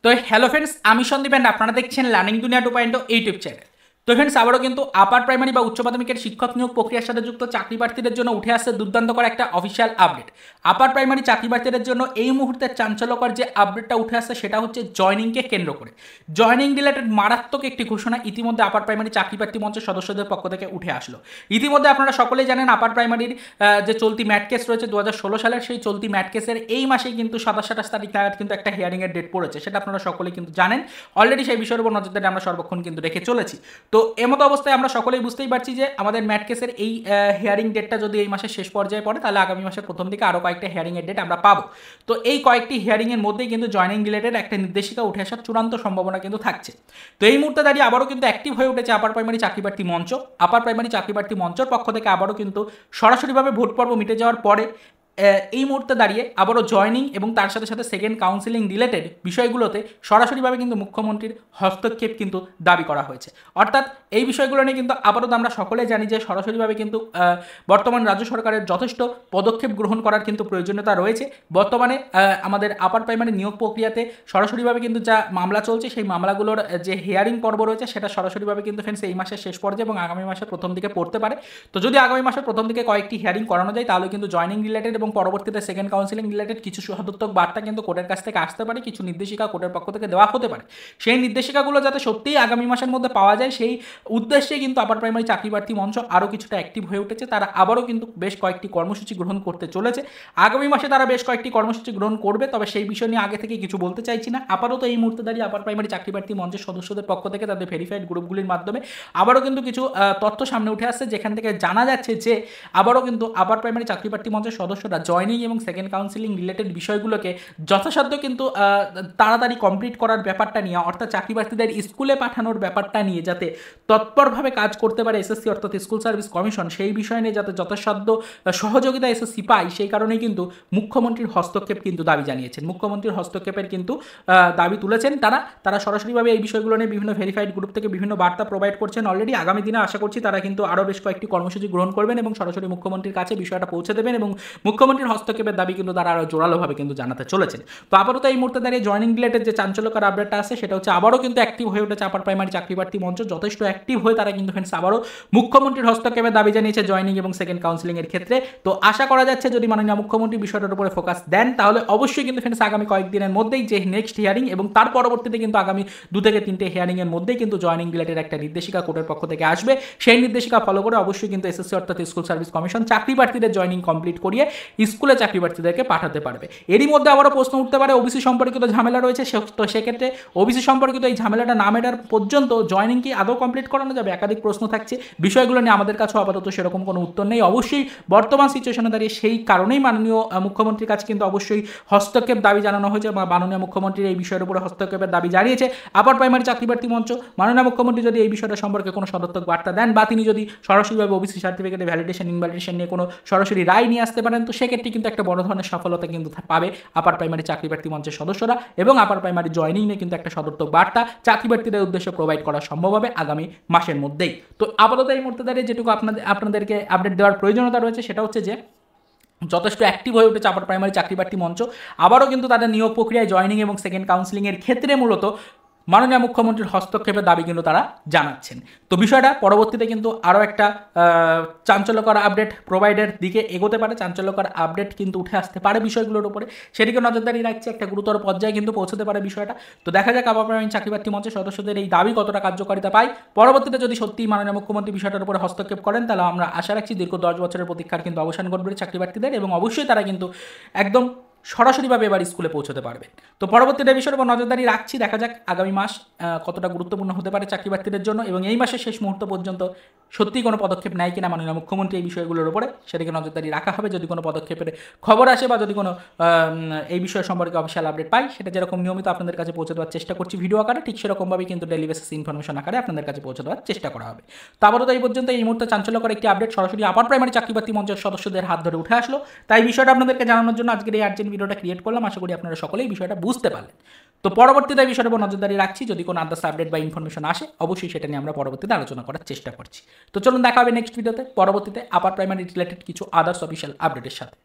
তো hello friends, আমি Sandeep and আপনারা দেখছেন লার্নিং দুনিয়া 2.0 ইউটিউব চ্যানেল। তো ফ্রেন্ডস, আবারও কিন্তু আপার প্রাইমারি বা উচ্চ মাধ্যমিকের শিক্ষক নিয়োগ প্রক্রিয়ার সাথে যুক্ত চাকরি প্রার্থীদের জন্য উঠে আসছে দুর্দান্তকর একটা অফিসিয়াল আপডেট। আপার প্রাইমারি চাকরি প্রার্থীদের জন্য এই মুহূর্তে চাঞ্চল্যকর যে আপডেটটা উঠে আসছে সেটা হচ্ছে জয়নিংকে কেন্দ্র করে। জয়নিং রিলেটেড মারাত্মক একটি ঘোষণা ইতিমধ্যে আপার প্রাইমারি চাকরি প্রার্থী মঞ্চের সদস্যদের পক্ষ থেকে উঠে আসলো। ইতিমধ্যে আপনারা সকলেই জানেন আপার প্রাইমারির যে চলতি ম্যাট কেস রয়েছে 2016 সালের, সেই চলতি ম্যাট কেসের এই মাসেই কিন্তু 27 তারিখ নাগাদ কিন্তু একটা হিয়ারিংয়ের ডেট পড়েছে, সেটা আপনারা সকলেই কিন্তু জানেন। অলরেডি সেই বিষয়ের উপর নজরদারি আমরা সর্বক্ষণ কিন্তু রেখে চলেছি। তো এমতো অবস্থায় আমরা সকলেই বুঝতেই পারছি যে আমাদের ম্যাট কেসের এই হিয়ারিং ডেটটা যদি এই মাসের শেষ পর্যায়ে পড়ে, তাহলে আগামী মাসের প্রথম দিকে আরও কয়েকটা হিয়ারিংয়ের ডেট আমরা পাবো। তো এই কয়েকটি হিয়ারিংয়ের মধ্যেই কিন্তু জয়নিং রিলেটেড একটা নির্দেশিকা উঠে আসার চূড়ান্ত সম্ভাবনা কিন্তু থাকছে। তো এই মুহূর্তে দাঁড়িয়ে আবারও কিন্তু অ্যাক্টিভ হয়ে উঠেছে আপার প্রাইমারি চাকরি প্রার্থী মঞ্চ। আপার প্রাইমারি চাকরি প্রার্থী মঞ্চের পক্ষ থেকে আবারও কিন্তু সরাসরিভাবে ভোট পর্ব মিটে যাওয়ার পরে এই মুহূর্তে দাঁড়িয়ে আবারও জয়নিং এবং তার সাথে সাথে সেকেন্ড কাউন্সিলিং রিলেটেড বিষয়গুলোতে সরাসরিভাবে কিন্তু মুখ্যমন্ত্রীর হস্তক্ষেপ কিন্তু দাবি করা হয়েছে। অর্থাৎ এই বিষয়গুলো নিয়ে কিন্তু আবারও আমরা সকলে জানি যে সরাসরিভাবে কিন্তু বর্তমান রাজ্য সরকারের যথেষ্ট পদক্ষেপ গ্রহণ করার কিন্তু প্রয়োজনীয়তা রয়েছে। বর্তমানে আমাদের আপার প্রাইমারি নিয়োগ প্রক্রিয়াতে সরাসরিভাবে কিন্তু যা মামলা চলছে, সেই মামলাগুলোর যে হিয়ারিং পর্ব রয়েছে সেটা সরাসরিভাবে কিন্তু ফ্রেন্ডস এই মাসের শেষ পর্যায়ে এবং আগামী মাসের প্রথম দিকে পড়তে পারে। তো যদি আগামী মাসের প্রথম দিকে কয়েকটি হিয়ারিং করানো যায়, তাহলে কিন্তু জয়নিং রিলেটেড এবং পরবর্তীতে সেকেন্ড কাউন্সিলিং রিলেটেড কিছু সদর্থক বার্তা কিন্তু কোর্টের কাছ থেকে আসতে পারে, কিছু নির্দেশিকা কোর্টের পক্ষ থেকে দেওয়া হতে পারে। সেই নির্দেশিকাগুলো যাতে সত্যিই আগামী মাসের মধ্যে পাওয়া যায়, সেই উদ্দেশ্যে কিন্তু আপার প্রাইমারি চাকরি প্রার্থী মঞ্চ আরও কিছুটা অ্যাক্টিভ হয়ে উঠেছে। তারা আবারও কিন্তু বেশ কয়েকটি কর্মসূচি গ্রহণ করতে চলেছে। আগামী মাসে তারা বেশ কয়েকটি কর্মসূচি গ্রহণ করবে, তবে সেই বিষয় নিয়ে আগে থেকে কিছু বলতে চাইছি না। আপাতত এই মুহূর্তে দাঁড়িয়ে আপার প্রাইমারি চাকরি প্রার্থী মঞ্চের সদস্যদের পক্ষ থেকে তাদের ভেরিফাইড গ্রুপগুলির মাধ্যমে আবারও কিন্তু কিছু তথ্য সামনে উঠে আসছে, যেখান থেকে জানা যাচ্ছে যে আবারও কিন্তু আপার প্রাইমারি চাকরি প্রার্থী মঞ্চের সদস্যরা জয়নিং এবং সেকেন্ড কাউন্সিলিং রিলেটেড বিষয়গুলোকে যথাসাধ্য কিন্তু তাড়াতাড়ি কমপ্লিট করার ব্যাপারটা নিয়ে, অর্থাৎ চাকরি প্রার্থীদের স্কুলে পাঠানোর ব্যাপারটা নিয়ে যাতে তৎপরভাবে কাজ করতে পারে এসএসসি অর্থাৎ স্কুল সার্ভিস কমিশন, সেই বিষয় নিয়ে যাতে যথাসাধ্য সহযোগিতা এসএসসি পায়, সেই কারণেই কিন্তু মুখ্যমন্ত্রীর হস্তক্ষেপ কিন্তু দাবি জানিয়েছেন। মুখ্যমন্ত্রীর হস্তক্ষেপের কিন্তু দাবি তুলেছেন তারা সরাসরিভাবে এই বিষয়গুলো নিয়ে বিভিন্ন ভেরিফাইড গ্রুপ থেকে বিভিন্ন বার্তা প্রোভাইড করছেন অলরেডি। আগামী দিনে আশা করছি তারা কিন্তু আরও বেশ কয়েকটি কর্মসূচি গ্রহণ করবেন এবং সরাসরি মুখ্যমন্ত্রীর কাছে বিষয়টা পৌঁছে দেবেন এবং মুখ্যমন্ত্রীর হস্তক্ষেপের দাবি কিন্তু তারা আরও জোরালোভাবে কিন্তু জানাতে চলেছেন। তো আপাতত এই মুহূর্তে দাঁড়িয়ে জয়নিং রিলেটেড যে চাঞ্চল্যকর আপডেটটা আছে সেটা হচ্ছে আবারও কিন্তু অ্যাক্টিভ হয়ে উঠেছে আপার প্রাইমারি চাকরি প্রার্থী মঞ্চ। যথেষ্ট অ্যাক্টিভ হয়ে তারা কিন্তু ফ্রেন্ডস আবারও মুখ্যমন্ত্রীর হস্তক্ষেপের দাবি জানিয়েছে জয়নিং এবং সেকেন্ড কাউন্সিলিং এর ক্ষেত্রে। তো আশা করা যাচ্ছে যদি মাননীয় মুখ্যমন্ত্রী বিষয়টার উপরে ফোকাস দেন, তাহলে অবশ্যই কিন্তু ফ্রেন্ডস আগামী কয়েকদিনের মধ্যেই যে নেক্সট হিয়ারিং এবং তার পরবর্তীতে কিন্তু আগামী 2 থেকে 3টে হিয়ারিং এর মধ্যেই কিন্তু জয়নিং রিলেটেড একটা নির্দেশিকা কোর্টের পক্ষ থেকে আসবে। সেই নির্দেশিকা ফলো করে অবশ্যই কিন্তু এসএসসি অর্থাৎ স্কুল সার্ভিস কমিশন চাকরি প্রার্থীদের জয়নিং কমপ্লিট করিয়ে স্কুলে চাকরি প্রার্থীদেরকে পাঠাতে পারবে। এরই মধ্যে আবারও প্রশ্ন উঠতে পারে ওবিসি সম্পর্কিত ঝামেলা রয়েছে, তো সেক্ষেত্রে ওবিসি সম্পর্কিত এই ঝামেলাটা না মেটার পর্যন্ত জয়নিং কি আদৌ কমপ্লিট করানো যাবে? একাধিক প্রশ্ন থাকছে। বিষয়গুলো নিয়ে আমাদের কাছেও আপাতত সেরকম কোনো উত্তর নেই। অবশ্যই বর্তমান সিচুয়েশনে দাঁড়িয়ে সেই কারণেই মাননীয় মুখ্যমন্ত্রীর কাছে কিন্তু অবশ্যই হস্তক্ষেপ দাবি জানানো হয়েছে বা মাননীয় মুখ্যমন্ত্রীর এই বিষয়ের উপরে হস্তক্ষেপের দাবি জানিয়েছে আপার প্রাইমারি চাকরি প্রার্থী মঞ্চ। মাননীয় মুখ্যমন্ত্রী যদি এই বিষয়টা সম্পর্কে কোনো সদর্থক বার্তা দেন বা তিনি যদি সরাসরিভাবে ওবিসি সার্টিফিকেটের ভ্যালিডেশন ইনভ্যালিডেশন নিয়ে কোনো সরাসরি রায় নিয়ে আসতে পারেন, তো সেক্ষেত্রে কিন্তু একটা বড় ধরনের সফলতা কিন্তু পাবে আপার প্রাইমারি চাকরি প্রার্থী মঞ্চের সদস্যরা এবং আপার প্রাইমারি জয়নিং নিয়ে কিন্তু একটা সদর্থক বার্তা চাকরি প্রার্থীদের উদ্দেশ্যে প্রোভাইড করা সম্ভব হবে আগামী মাসের মধ্যেই। তো আপাতত এই মুহূর্তে দাঁড়িয়ে যেটুকু আপনাদেরকে আপডেট দেওয়ার প্রয়োজনীয়তা রয়েছে সেটা হচ্ছে যে যথেষ্ট অ্যাক্টিভ হয়ে উঠেছে আপার প্রাইমারি চাকরি প্রার্থী মঞ্চ। আবারও কিন্তু তাদের নিয়োগ প্রক্রিয়ায় জয়নিং এবং সেকেন্ড কাউন্সিলিংয়ের ক্ষেত্রে মূলত মাননীয় মুখ্যমন্ত্রীর হস্তক্ষেপের দাবি কিন্তু তারা জানাচ্ছেন। তো বিষয়টা পরবর্তীতে কিন্তু আরও একটা চাঞ্চল্যকর আপডেট প্রোভাইডের দিকে এগোতে পারে, চাঞ্চল্যকর আপডেট কিন্তু উঠে আসতে পারে বিষয়গুলোর উপরে, সেদিকে নজরদারি রাখছে, একটা গুরুতর পর্যায়ে কিন্তু পৌঁছতে পারে বিষয়টা। তো দেখা যাক আপার প্রাইমারি চাকরি প্রার্থী মঞ্চের সদস্যদের এই দাবি কতটা কার্যকারিতা পায়। পরবর্তীতে যদি সত্যি মাননীয় মুখ্যমন্ত্রী বিষয়টার উপরে হস্তক্ষেপ করেন, তাহলে আমরা আশা রাখছি দীর্ঘ 10 বছরের প্রতীক্ষার কিন্তু অবসান ঘটবে চাকরি প্রার্থীদের এবং অবশ্যই তারা কিন্তু একদম সরাসরিভাবে এবার স্কুলে পৌঁছতে পারবে। তো পরবর্তীতে বিষয়ের উপর নজরদারি রাখছি, দেখা যাক আগামী মাস কতটা গুরুত্বপূর্ণ হতে পারে চাকরি প্রার্থীদের জন্য এবং এই মাসের শেষ মুহূর্ত পর্যন্ত সত্যিই কোনো পদক্ষেপ নেয় কিনা মাননীয় মুখ্যমন্ত্রী এই বিষয়গুলোর উপরে, সেদিকে নজরদারি রাখা হবে। যদি কোনো পদক্ষেপের খবর আসে বা যদি কোনো এই বিষয় সম্পর্কে অফিসিয়াল আপডেট পাই, সেটা যেরকম নিয়মিত আপনাদের কাছে পৌঁছে দেওয়ার চেষ্টা করছি ভিডিও আকারে, ঠিক সেরকমভাবেই কিন্তু ডেইলি বেসিস ইনফরমেশন আকারে আপনাদের কাছে পৌঁছে দেওয়ার চেষ্টা করা হবে। তো আপাতত এই পর্যন্ত এই মুহূর্তে চাঞ্চল্যকর একটি আপডেট সরাসরি আপার প্রাইমারি চাকরি প্রার্থী মঞ্চের সদস্যদের হাত ধরে উঠে আসলো, তাই বিষয়টা আপনাদেরকে জানানোর জন্য আজকের এই আর্জেন্ট ভিডিওটা ক্রিয়েট করলাম। আশা করি আপনারা সকলেই বিষয়টা বুঝতে পারলেন। তো পরবর্তীতে বিষয়ের উপর নজরদারি রাখছি, যদি কোনো আদার্স আপডেট বা ইনফরমেশন আসে অবশ্যই সেটা নিয়ে আমরা পরবর্তীতে আলোচনা করার চেষ্টা করছি। তো চলুন দেখা হবে নেক্সট ভিডিওতে পরবর্তীতে আপার প্রাইমারি রিলেটেড কিছু আদার্স অফিসিয়াল আপডেটের সাথে।